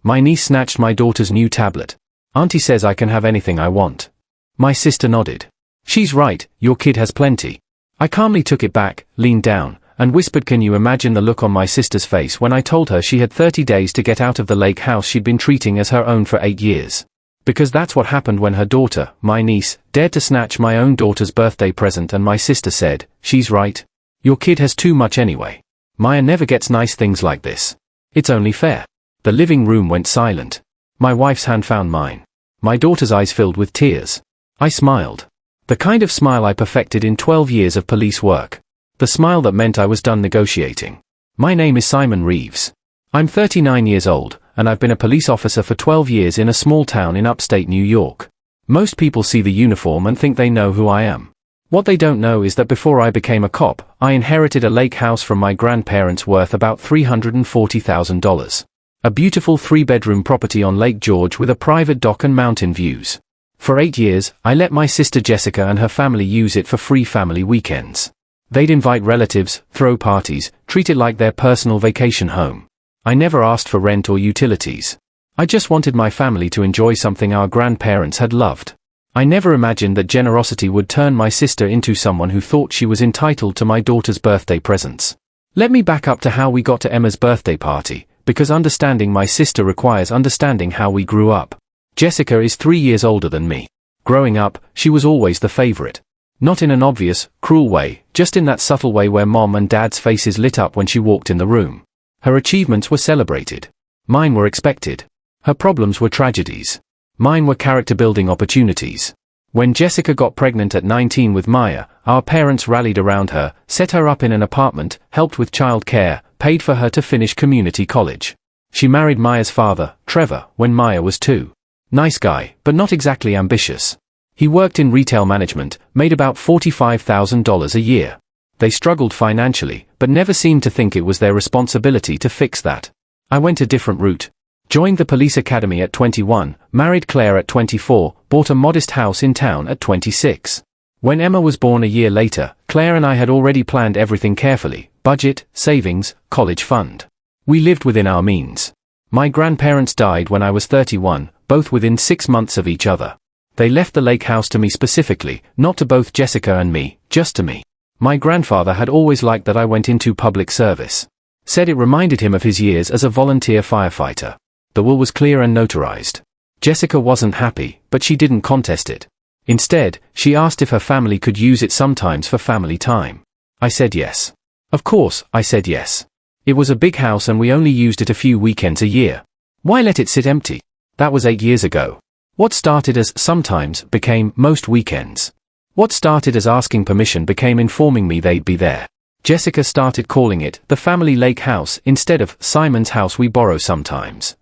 My niece snatched my daughter's new tablet. Auntie says I can have anything I want. My sister nodded. She's right, your kid has plenty. I calmly took it back, leaned down, and whispered, can you imagine the look on my sister's face when I told her she had 30 days to get out of the lake house she'd been treating as her own for 8 years. Because that's what happened when her daughter, my niece, dared to snatch my own daughter's birthday present, and my sister said, she's right. Your kid has too much anyway. Maya never gets nice things like this. It's only fair. The living room went silent. My wife's hand found mine. My daughter's eyes filled with tears. I smiled. The kind of smile I perfected in 12 years of police work. The smile that meant I was done negotiating. My name is Simon Reeves. I'm 39 years old, and I've been a police officer for 12 years in a small town in upstate New York. Most people see the uniform and think they know who I am. What they don't know is that before I became a cop, I inherited a lake house from my grandparents worth about $340,000. A beautiful 3-bedroom property on Lake George with a private dock and mountain views. For 8 years, I let my sister Jessica and her family use it for free family weekends. They'd invite relatives, throw parties, treat it like their personal vacation home. I never asked for rent or utilities. I just wanted my family to enjoy something our grandparents had loved. I never imagined that generosity would turn my sister into someone who thought she was entitled to my daughter's birthday presents. Let me back up to how we got to Emma's birthday party, because understanding my sister requires understanding how we grew up. Jessica is 3 years older than me. Growing up, she was always the favorite. Not in an obvious, cruel way, just in that subtle way where mom and dad's faces lit up when she walked in the room. Her achievements were celebrated. Mine were expected. Her problems were tragedies. Mine were character-building opportunities. When Jessica got pregnant at 19 with Maya, our parents rallied around her, set her up in an apartment, helped with child care, paid for her to finish community college. She married Maya's father, Trevor, when Maya was 2. Nice guy, but not exactly ambitious. He worked in retail management, made about $45,000 a year. They struggled financially, but never seemed to think it was their responsibility to fix that. I went a different route. Joined the police academy at 21, married Claire at 24, bought a modest house in town at 26. When Emma was born a year later, Claire and I had already planned everything carefully: budget, savings, college fund. We lived within our means. My grandparents died when I was 31, both within 6 months of each other. They left the lake house to me specifically, not to both Jessica and me, just to me. My grandfather had always liked that I went into public service. Said it reminded him of his years as a volunteer firefighter. The will was clear and notarized. Jessica wasn't happy, but she didn't contest it. Instead, she asked if her family could use it sometimes for family time. I said yes. Of course, I said yes. It was a big house and we only used it a few weekends a year. Why let it sit empty? That was 8 years ago. What started as sometimes became most weekends. What started as asking permission became informing me they'd be there. Jessica started calling it the family lake house instead of Simon's house we borrow sometimes.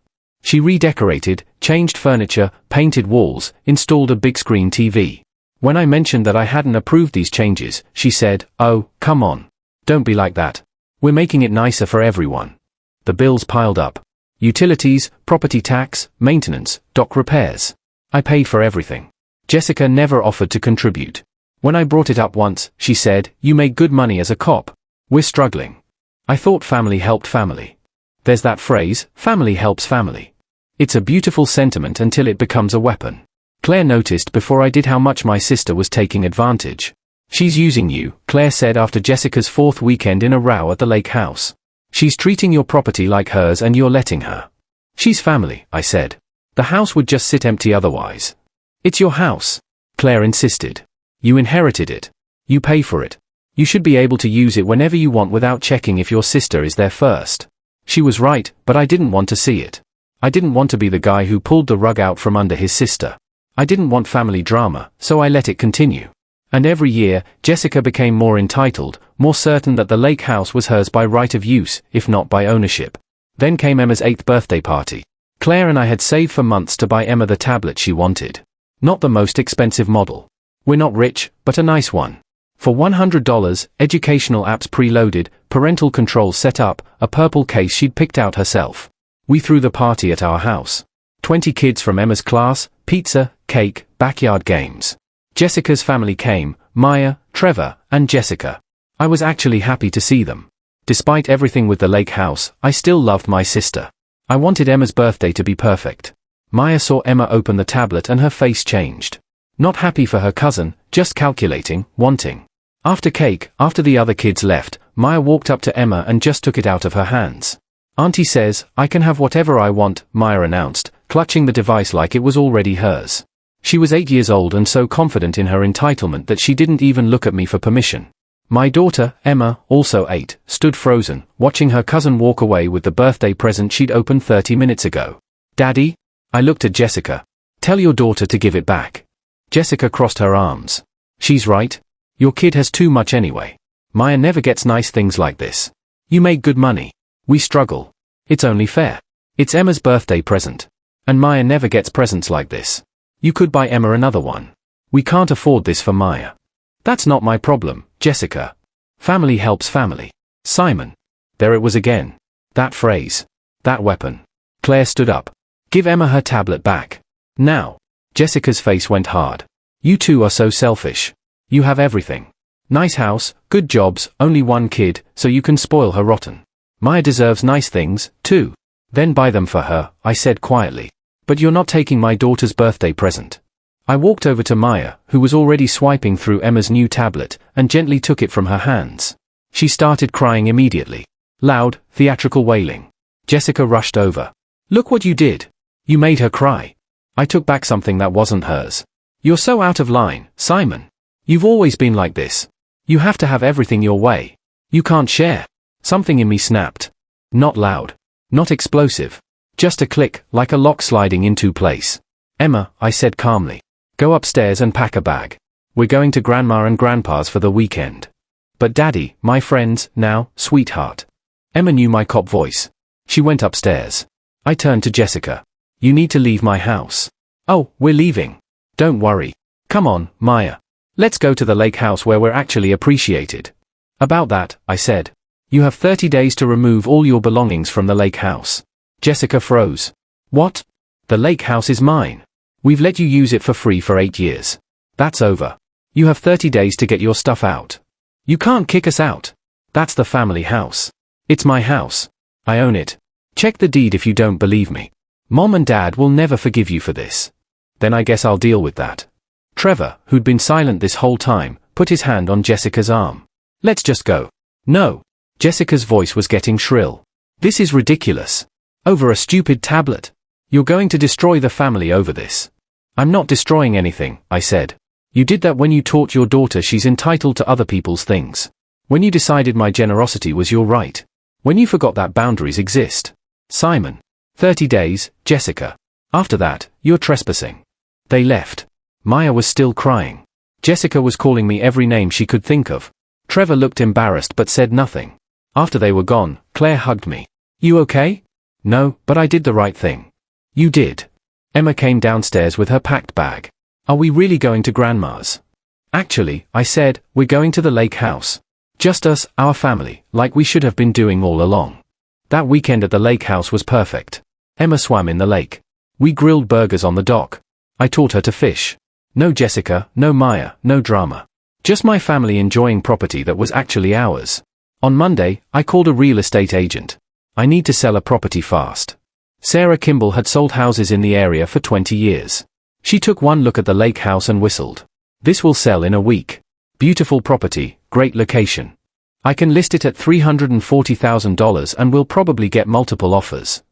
She redecorated, changed furniture, painted walls, installed a big screen TV. When I mentioned that I hadn't approved these changes, she said, "Oh, come on. Don't be like that. We're making it nicer for everyone." The bills piled up. Utilities, property tax, maintenance, dock repairs. I paid for everything. Jessica never offered to contribute. When I brought it up once, she said, "You make good money as a cop. We're struggling." I thought family helped family. There's that phrase, family helps family. It's a beautiful sentiment until it becomes a weapon. Claire noticed before I did how much my sister was taking advantage. "She's using you," Claire said after Jessica's 4th weekend in a row at the lake house. "She's treating your property like hers and you're letting her." "She's family," I said. "The house would just sit empty otherwise." "It's your house," Claire insisted. "You inherited it. You pay for it. You should be able to use it whenever you want without checking if your sister is there first." She was right, but I didn't want to see it. I didn't want to be the guy who pulled the rug out from under his sister. I didn't want family drama, so I let it continue. And every year, Jessica became more entitled, more certain that the lake house was hers by right of use, if not by ownership. Then came Emma's 8th birthday party. Claire and I had saved for months to buy Emma the tablet she wanted. Not the most expensive model. We're not rich, but a nice one. For $100, educational apps preloaded, parental controls set up, a purple case she'd picked out herself. We threw the party at our house. 20 kids from Emma's class, pizza, cake, backyard games. Jessica's family came, Maya, Trevor, and Jessica. I was actually happy to see them. Despite everything with the lake house, I still loved my sister. I wanted Emma's birthday to be perfect. Maya saw Emma open the tablet and her face changed. Not happy for her cousin, just calculating, wanting. After cake, after the other kids left, Maya walked up to Emma and just took it out of her hands. Auntie says, I can have whatever I want, Maya announced, clutching the device like it was already hers. She was 8 years old and so confident in her entitlement that she didn't even look at me for permission. My daughter, Emma, also 8, stood frozen, watching her cousin walk away with the birthday present she'd opened 30 minutes ago. Daddy? I looked at Jessica. Tell your daughter to give it back. Jessica crossed her arms. She's right. Your kid has too much anyway. Maya never gets nice things like this. You make good money. We struggle. It's only fair. It's Emma's birthday present. And Maya never gets presents like this. You could buy Emma another one. We can't afford this for Maya. That's not my problem, Jessica. Family helps family. Simon. There it was again. That phrase. That weapon. Claire stood up. Give Emma her tablet back. Now. Jessica's face went hard. You two are so selfish. You have everything. Nice house, good jobs, only one kid, so you can spoil her rotten. Maya deserves nice things, too. Then buy them for her, I said quietly. But you're not taking my daughter's birthday present. I walked over to Maya, who was already swiping through Emma's new tablet, and gently took it from her hands. She started crying immediately. Loud, theatrical wailing. Jessica rushed over. Look what you did. You made her cry. I took back something that wasn't hers. You're so out of line, Simon. You've always been like this. You have to have everything your way. You can't share. Something in me snapped. Not loud. Not explosive. Just a click, like a lock sliding into place. Emma, I said calmly. Go upstairs and pack a bag. We're going to Grandma and Grandpa's for the weekend. But Daddy, my friends, now, sweetheart. Emma knew my cop voice. She went upstairs. I turned to Jessica. You need to leave my house. Oh, we're leaving. Don't worry. Come on, Maya. Let's go to the lake house where we're actually appreciated. About that, I said. You have 30 days to remove all your belongings from the lake house. Jessica froze. What? The lake house is mine. We've let you use it for free for 8 years. That's over. You have 30 days to get your stuff out. You can't kick us out. That's the family house. It's my house. I own it. Check the deed if you don't believe me. Mom and Dad will never forgive you for this. Then I guess I'll deal with that. Trevor, who'd been silent this whole time, put his hand on Jessica's arm. Let's just go. No. Jessica's voice was getting shrill. This is ridiculous. Over a stupid tablet. You're going to destroy the family over this. I'm not destroying anything, I said. You did that when you taught your daughter she's entitled to other people's things. When you decided my generosity was your right. When you forgot that boundaries exist. Simon. 30 days, Jessica. After that, you're trespassing. They left. Maya was still crying. Jessica was calling me every name she could think of. Trevor looked embarrassed but said nothing. After they were gone, Claire hugged me. You okay? No, but I did the right thing. You did. Emma came downstairs with her packed bag. Are we really going to Grandma's? Actually, I said, we're going to the lake house. Just us, our family, like we should have been doing all along. That weekend at the lake house was perfect. Emma swam in the lake. We grilled burgers on the dock. I taught her to fish. No Jessica, no Maya, no drama. Just my family enjoying property that was actually ours. On Monday, I called a real estate agent. I need to sell a property fast. Sarah Kimball had sold houses in the area for 20 years. She took one look at the lake house and whistled. This will sell in a week. Beautiful property, great location. I can list it at $340,000 and we'll probably get multiple offers.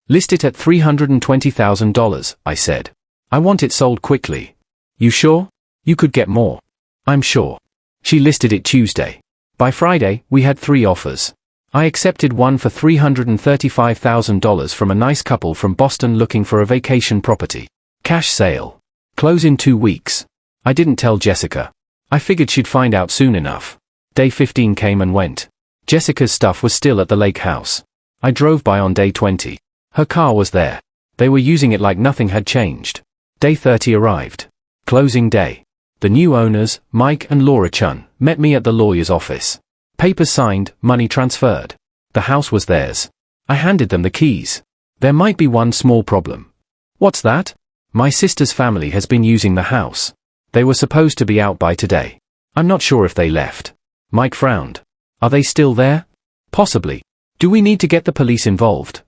List it at $320,000, I said. I want it sold quickly. You sure? You could get more. I'm sure. She listed it Tuesday. By Friday, we had 3 offers. I accepted one for $335,000 from a nice couple from Boston looking for a vacation property. Cash sale. Close in 2 weeks. I didn't tell Jessica. I figured she'd find out soon enough. Day 15 came and went. Jessica's stuff was still at the lake house. I drove by on day 20. Her car was there. They were using it like nothing had changed. Day 30 arrived. Closing day. The new owners, Mike and Laura Chun, met me at the lawyer's office. Papers signed, money transferred. The house was theirs. I handed them the keys. There might be one small problem. What's that? My sister's family has been using the house. They were supposed to be out by today. I'm not sure if they left. Mike frowned. Are they still there? Possibly. Do we need to get the police involved?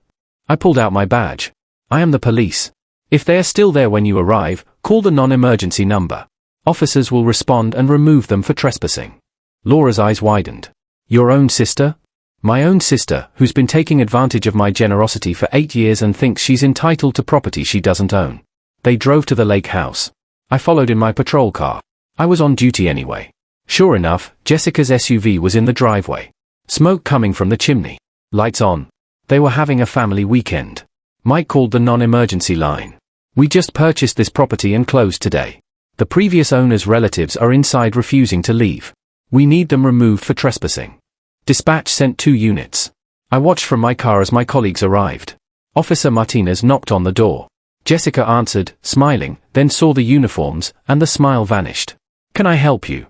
I pulled out my badge. I am the police. If they are still there when you arrive, call the non-emergency number. Officers will respond and remove them for trespassing. Laura's eyes widened. Your own sister? My own sister, who's been taking advantage of my generosity for 8 years and thinks she's entitled to property she doesn't own. They drove to the lake house. I followed in my patrol car. I was on duty anyway. Sure enough, Jessica's SUV was in the driveway. Smoke coming from the chimney. Lights on. They were having a family weekend. Mike called the non-emergency line. We just purchased this property and closed today. The previous owner's relatives are inside refusing to leave. We need them removed for trespassing. Dispatch sent 2 units. I watched from my car as my colleagues arrived. Officer Martinez knocked on the door. Jessica answered, smiling, then saw the uniforms, and the smile vanished. Can I help you?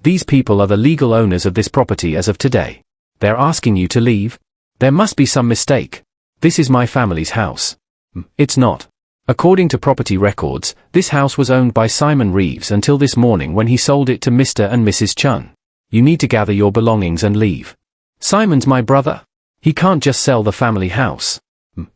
These people are the legal owners of this property as of today. They're asking you to leave? There must be some mistake. This is my family's house. It's not. According to property records, this house was owned by Simon Reeves until this morning when he sold it to Mr. and Mrs. Chun. You need to gather your belongings and leave. Simon's my brother. He can't just sell the family house.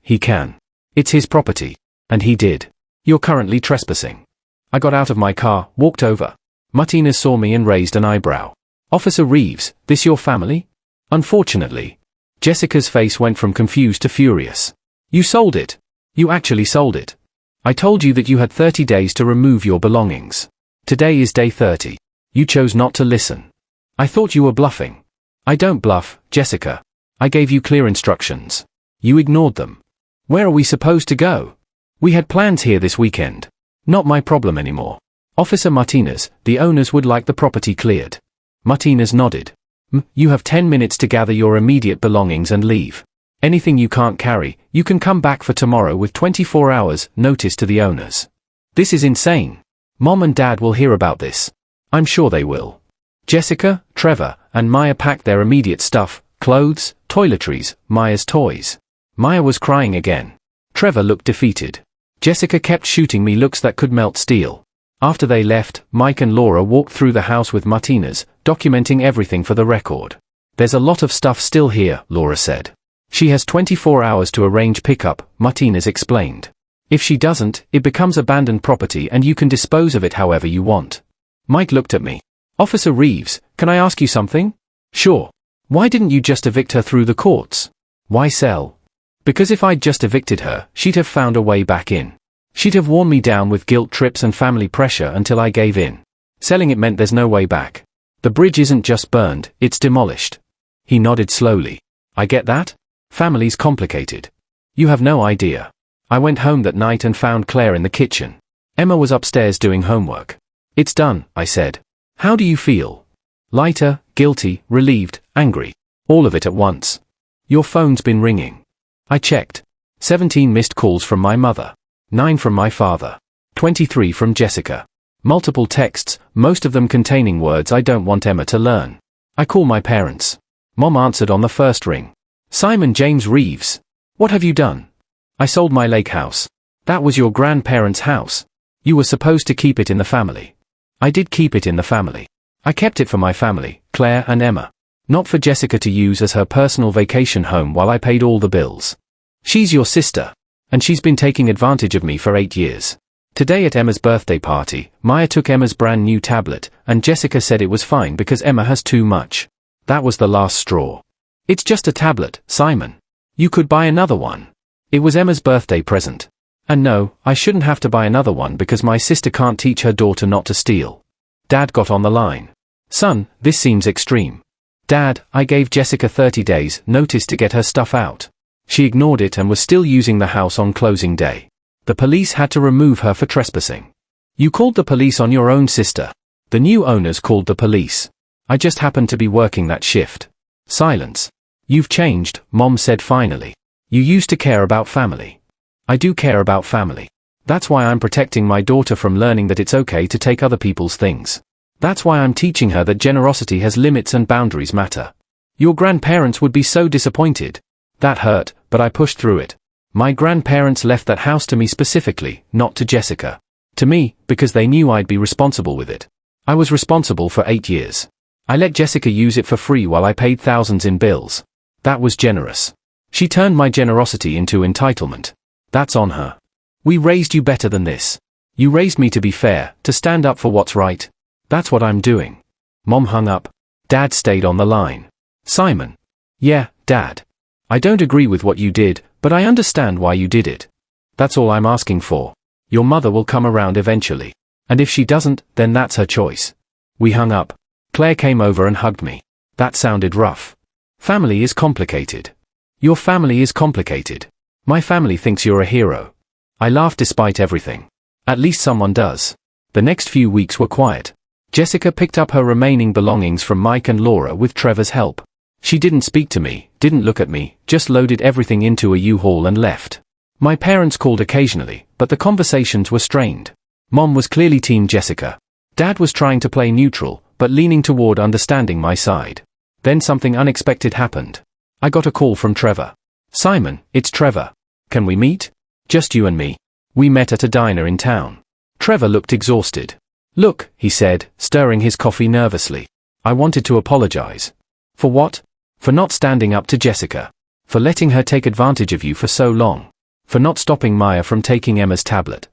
He can. It's his property. And he did. You're currently trespassing. I got out of my car, walked over. Martinez saw me and raised an eyebrow. Officer Reeves, this your family? Unfortunately. Jessica's face went from confused to furious. You sold it. You actually sold it. I told you that you had 30 days to remove your belongings. Today is day 30. You chose not to listen. I thought you were bluffing. I don't bluff, Jessica. I gave you clear instructions. You ignored them. Where are we supposed to go? We had plans here this weekend. Not my problem anymore. Officer Martinez, the owners would like the property cleared. Martinez nodded. You have 10 minutes to gather your immediate belongings and leave. Anything you can't carry, you can come back for tomorrow with 24 hours notice to the owners. This is insane. Mom and Dad will hear about this. I'm sure they will. Jessica, Trevor, and Maya packed their immediate stuff, clothes, toiletries, Maya's toys. Maya was crying again. Trevor looked defeated. Jessica kept shooting me looks that could melt steel. After they left, Mike and Laura walked through the house with Martinez, documenting everything for the record. There's a lot of stuff still here, Laura said. She has 24 hours to arrange pickup, Martinez explained. If she doesn't, it becomes abandoned property and you can dispose of it however you want. Mike looked at me. Officer Reeves, can I ask you something? Sure. Why didn't you just evict her through the courts? Why sell? Because if I'd just evicted her, she'd have found a way back in. She'd have worn me down with guilt trips and family pressure until I gave in. Selling it meant there's no way back. The bridge isn't just burned, it's demolished. He nodded slowly. I get that. Family's complicated. You have no idea. I went home that night and found Claire in the kitchen. Emma was upstairs doing homework. It's done, I said. How do you feel? Lighter, guilty, relieved, angry. All of it at once. Your phone's been ringing. I checked. 17 missed calls from my mother. 9 from my father. 23 from Jessica. Multiple texts, most of them containing words I don't want Emma to learn. I call my parents. Mom answered on the first ring. Simon James Reeves. What have you done? I sold my lake house. That was your grandparents' house. You were supposed to keep it in the family. I did keep it in the family. I kept it for my family, Claire and Emma. Not for Jessica to use as her personal vacation home while I paid all the bills. She's your sister. And she's been taking advantage of me for 8 years. Today at Emma's birthday party, Maya took Emma's brand new tablet, and Jessica said it was fine because Emma has too much. That was the last straw. It's just a tablet, Simon. You could buy another one. It was Emma's birthday present. And no, I shouldn't have to buy another one because my sister can't teach her daughter not to steal. Dad got on the line. Son, this seems extreme. Dad, I gave Jessica 30 days notice to get her stuff out. She ignored it and was still using the house on closing day. The police had to remove her for trespassing. You called the police on your own sister. The new owners called the police. I just happened to be working that shift. Silence. You've changed, Mom said finally. You used to care about family. I do care about family. That's why I'm protecting my daughter from learning that it's okay to take other people's things. That's why I'm teaching her that generosity has limits and boundaries matter. Your grandparents would be so disappointed. That hurt, but I pushed through it. My grandparents left that house to me specifically, not to Jessica. To me, because they knew I'd be responsible with it. I was responsible for 8 years. I let Jessica use it for free while I paid thousands in bills. That was generous. She turned my generosity into entitlement. That's on her. We raised you better than this. You raised me to be fair, to stand up for what's right. That's what I'm doing. Mom hung up. Dad stayed on the line. Simon. Yeah, Dad. I don't agree with what you did, but I understand why you did it. That's all I'm asking for. Your mother will come around eventually. And if she doesn't, then that's her choice. We hung up. Claire came over and hugged me. That sounded rough. Family is complicated. Your family is complicated. My family thinks you're a hero. I laughed despite everything. At least someone does. The next few weeks were quiet. Jessica picked up her remaining belongings from Mike and Laura with Trevor's help. She didn't speak to me, didn't look at me, just loaded everything into a U-Haul and left. My parents called occasionally, but the conversations were strained. Mom was clearly Team Jessica. Dad was trying to play neutral, but leaning toward understanding my side. Then something unexpected happened. I got a call from Trevor. Simon, it's Trevor. Can we meet? Just you and me. We met at a diner in town. Trevor looked exhausted. Look, he said, stirring his coffee nervously. I wanted to apologize. For what? For not standing up to Jessica. For letting her take advantage of you for so long. For not stopping Maya from taking Emma's tablet.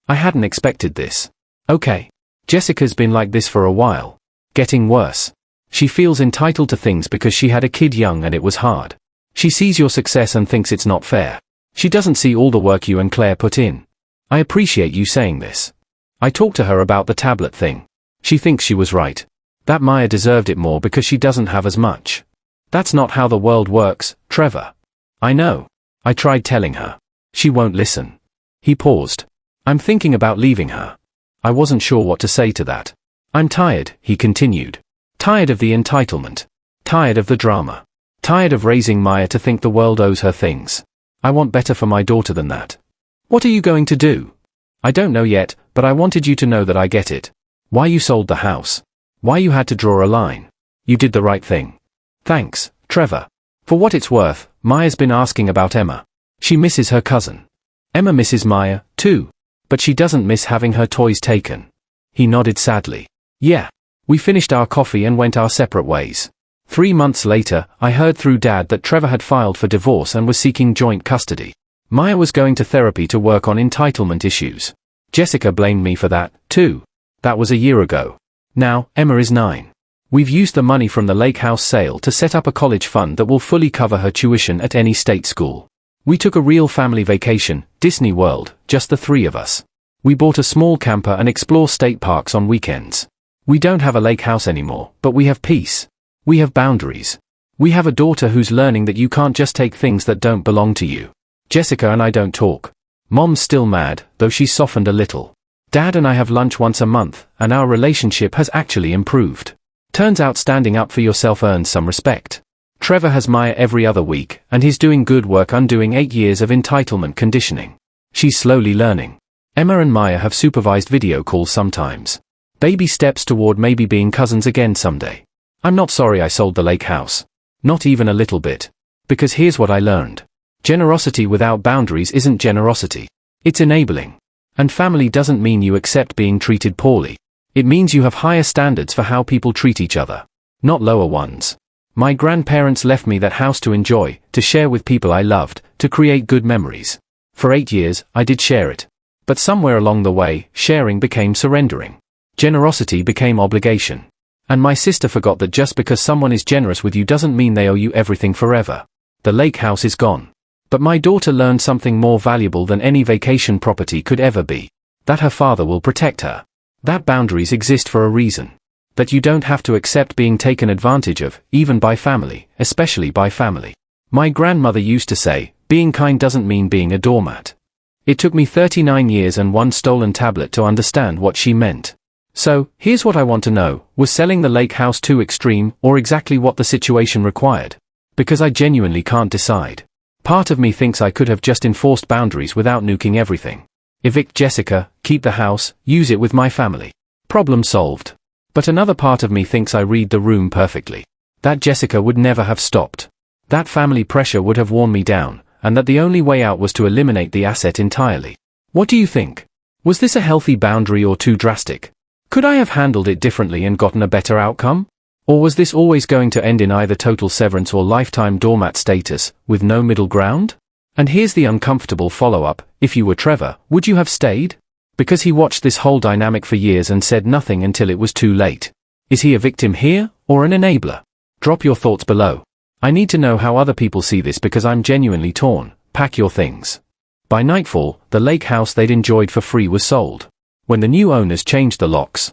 I hadn't expected this. Okay. Jessica's been like this for a while. Getting worse. She feels entitled to things because she had a kid young and it was hard. She sees your success and thinks it's not fair. She doesn't see all the work you and Claire put in. I appreciate you saying this. I talked to her about the tablet thing. She thinks she was right. That Maya deserved it more because she doesn't have as much. That's not how the world works, Trevor. I know. I tried telling her. She won't listen. He paused. I'm thinking about leaving her. I wasn't sure what to say to that. I'm tired, he continued. Tired of the entitlement. Tired of the drama. Tired of raising Maya to think the world owes her things. I want better for my daughter than that. What are you going to do? I don't know yet, but I wanted you to know that I get it. Why you sold the house. Why you had to draw a line. You did the right thing. Thanks, Trevor. For what it's worth, Maya's been asking about Emma. She misses her cousin. Emma misses Maya, too. But she doesn't miss having her toys taken. He nodded sadly. Yeah. We finished our coffee and went our separate ways. 3 months later, I heard through Dad that Trevor had filed for divorce and was seeking joint custody. Maya was going to therapy to work on entitlement issues. Jessica blamed me for that, too. That was a year ago. Now, Emma is 9. We've used the money from the lake house sale to set up a college fund that will fully cover her tuition at any state school. We took a real family vacation, Disney World, just the 3 of us. We bought a small camper and explore state parks on weekends. We don't have a lake house anymore, but we have peace. We have boundaries. We have a daughter who's learning that you can't just take things that don't belong to you. Jessica and I don't talk. Mom's still mad, though she's softened a little. Dad and I have lunch once a month, and our relationship has actually improved. Turns out standing up for yourself earns some respect. Trevor has Maya every other week, and he's doing good work undoing 8 years of entitlement conditioning. She's slowly learning. Emma and Maya have supervised video calls sometimes. Baby steps toward maybe being cousins again someday. I'm not sorry I sold the lake house. Not even a little bit. Because here's what I learned. Generosity without boundaries isn't generosity. It's enabling. And family doesn't mean you accept being treated poorly. It means you have higher standards for how people treat each other. Not lower ones. My grandparents left me that house to enjoy, to share with people I loved, to create good memories. For 8 years, I did share it. But somewhere along the way, sharing became surrendering. Generosity became obligation. And my sister forgot that just because someone is generous with you doesn't mean they owe you everything forever. The lake house is gone. But my daughter learned something more valuable than any vacation property could ever be. That her father will protect her. That boundaries exist for a reason. That you don't have to accept being taken advantage of, even by family, especially by family. My grandmother used to say, being kind doesn't mean being a doormat. It took me 39 years and 1 stolen tablet to understand what she meant. So, here's what I want to know, was selling the lake house too extreme, or exactly what the situation required? Because I genuinely can't decide. Part of me thinks I could have just enforced boundaries without nuking everything. Evict Jessica, keep the house, use it with my family. Problem solved. But another part of me thinks I read the room perfectly. That Jessica would never have stopped. That family pressure would have worn me down, and that the only way out was to eliminate the asset entirely. What do you think? Was this a healthy boundary or too drastic? Could I have handled it differently and gotten a better outcome? Or was this always going to end in either total severance or lifetime doormat status, with no middle ground? And here's the uncomfortable follow-up: if you were Trevor, would you have stayed? Because he watched this whole dynamic for years and said nothing until it was too late. Is he a victim here, or an enabler? Drop your thoughts below. I need to know how other people see this because I'm genuinely torn. Pack your things. By nightfall, the lake house they'd enjoyed for free was sold. When the new owners changed the locks,